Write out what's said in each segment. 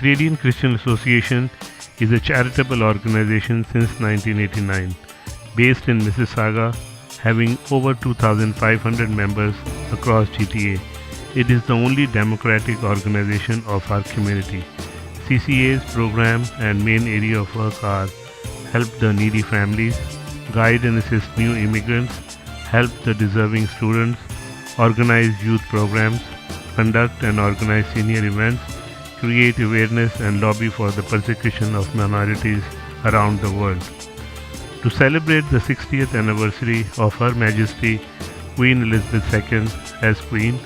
Canadian Christian Association is a charitable organization since 1989, based in Mississauga, having over 2,500 members across GTA. It is the only democratic organization of our community. CCA's program and main area of work are help the needy families, guide and assist new immigrants, help the deserving students, organize youth programs, conduct and organize senior events, create awareness and lobby for the persecution of minorities around the world. To celebrate the 60th anniversary of Her Majesty Queen Elizabeth II as Queen,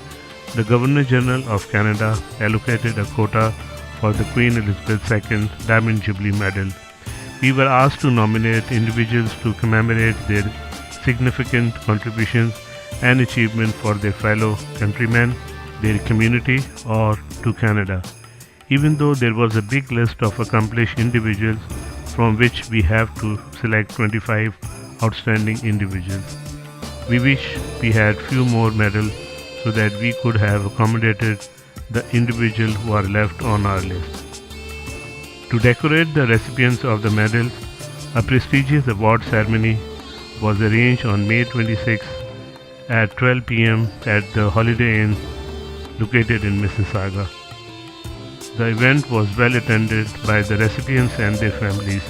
the Governor-General of Canada allocated a quota for the Queen Elizabeth II Diamond Jubilee Medal. We were asked to nominate individuals to commemorate their significant contributions and achievement for their fellow countrymen, their community, or to Canada. Even though there was a big list of accomplished individuals from which we have to select 25 outstanding individuals. We wish we had few more medals so that we could have accommodated the individuals who are left on our list. To decorate the recipients of the medals, a prestigious award ceremony was arranged on May 26 at 12 p.m. at the Holiday Inn located in Mississauga. The event was well attended by the recipients and their families.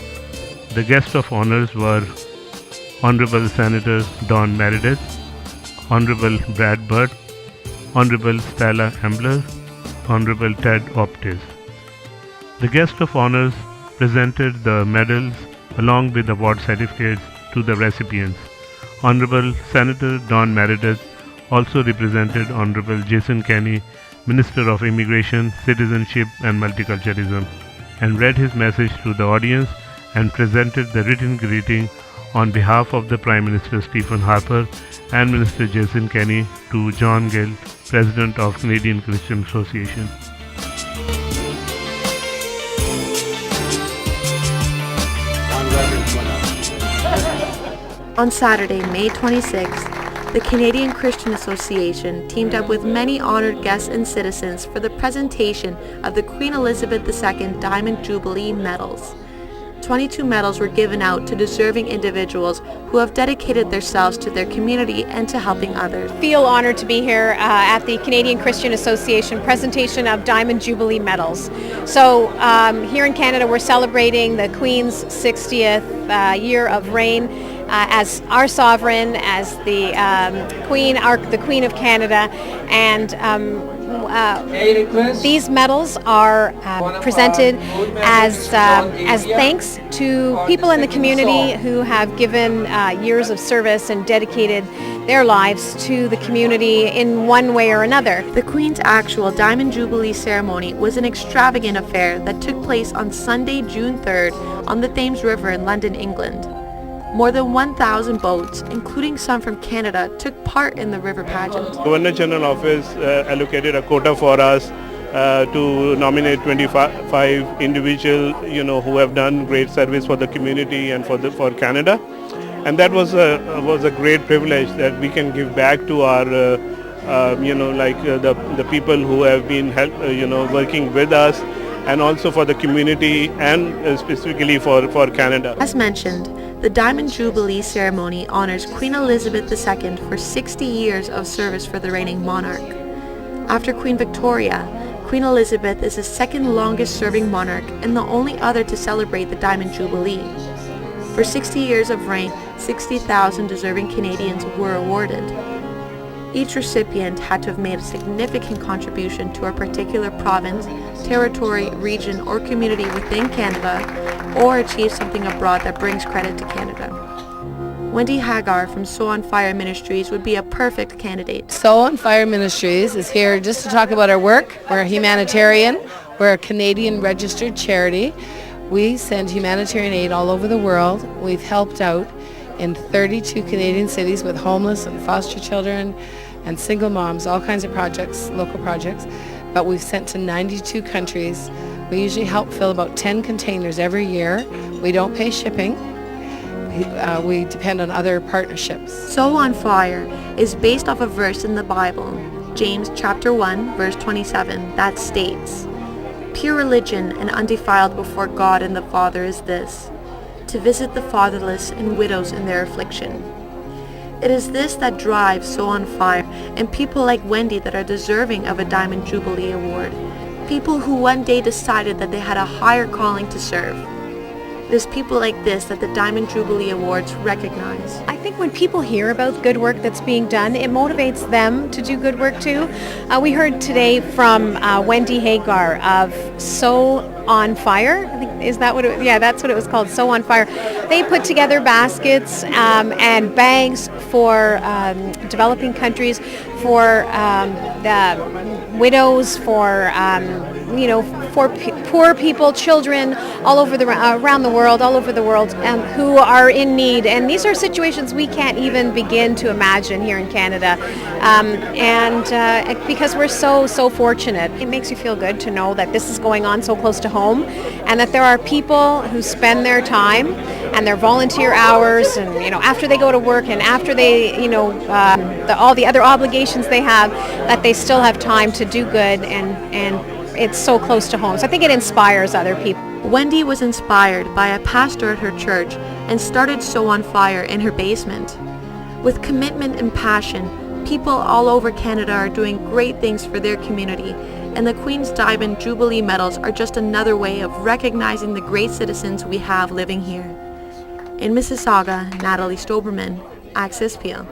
The guests of honors were Honorable Senator Don Meredith, Honorable Brad Burt, Honorable Stella Ambler, Honorable Ted Optis. The guest of honors presented the medals along with award certificates to the recipients. Honorable Senator Don Meredith also represented Honorable Jason Kenney, Minister of Immigration, Citizenship and Multiculturalism, and read his message to the audience and presented the written greeting on behalf of the Prime Minister Stephen Harper and Minister Jason Kenney to John Gill, President of Canadian Christian Association. On Saturday, May 26th, the Canadian Christian Association teamed up with many honored guests and citizens for the presentation of the Queen Elizabeth II Diamond Jubilee Medals. 22 medals were given out to deserving individuals who have dedicated themselves to their community and to helping others. I feel honored to be here at the Canadian Christian Association presentation of Diamond Jubilee medals. So here in Canada we're celebrating the Queen's 60th year of reign as our sovereign, as the Queen of Canada, and these medals are presented as thanks to people in the community who have given years of service and dedicated their lives to the community in one way or another. The Queen's actual Diamond Jubilee ceremony was an extravagant affair that took place on Sunday, June 3rd on the Thames River in London, England. More than 1,000 boats, including some from Canada, took part in the river pageant. Governor-General Office allocated a quota for us to nominate 25 individuals, who have done great service for the community and for Canada, and that was a great privilege that we can give back to our, the people who have been working with us, and also for the community and specifically for Canada. As mentioned, the Diamond Jubilee ceremony honors Queen Elizabeth II for 60 years of service for the reigning monarch. After Queen Victoria, Queen Elizabeth is the second longest serving monarch and the only other to celebrate the Diamond Jubilee. For 60 years of reign, 60,000 deserving Canadians were awarded. Each recipient had to have made a significant contribution to a particular province, territory, region, or community within Canada, or achieve something abroad that brings credit to Canada. Wendy Hagar from Soul on Fire Ministries would be a perfect candidate. Soul on Fire Ministries is here just to talk about our work. We're a humanitarian. We're a Canadian registered charity. We send humanitarian aid all over the world. We've helped out in 32 Canadian cities with homeless and foster children and single moms, all kinds of projects, local projects. But we've sent to 92 countries. We usually help fill about 10 containers every year. We don't pay shipping. We depend on other partnerships. Soul on Fire is based off a verse in the Bible, James chapter 1, verse 27, that states, Pure religion and undefiled before God and the Father is this, to visit the fatherless and widows in their affliction. It is this that drives So on Fire and people like Wendy that are deserving of a Diamond Jubilee Award. People who one day decided that they had a higher calling to serve. It is people like this that the Diamond Jubilee Awards recognize. I think when people hear about good work that's being done, it motivates them to do good work too. We heard today from Wendy Hagar of So on Fire. I think, is that what it, yeah, that's what it was called, So on Fire. They put together baskets and bags for developing countries, for the widows, for for poor people, children all over around the world, all over the world, who are in need. And these are situations we can't even begin to imagine here in Canada. Because we're so fortunate, it makes you feel good to know that this is going on so close to home, and that there are people who spend their time and their volunteer hours, and after they go to work and after they all the other obligations they have, that they still have time to do good, and it's so close to home. So I think it inspires other people. Wendy was inspired by a pastor at her church and started So on Fire in her basement. With commitment and passion, people all over Canada are doing great things for their community, and the Queen's Diamond Jubilee Medals are just another way of recognizing the great citizens we have living here. In Mississauga, Natalie Stoberman, Access Peel.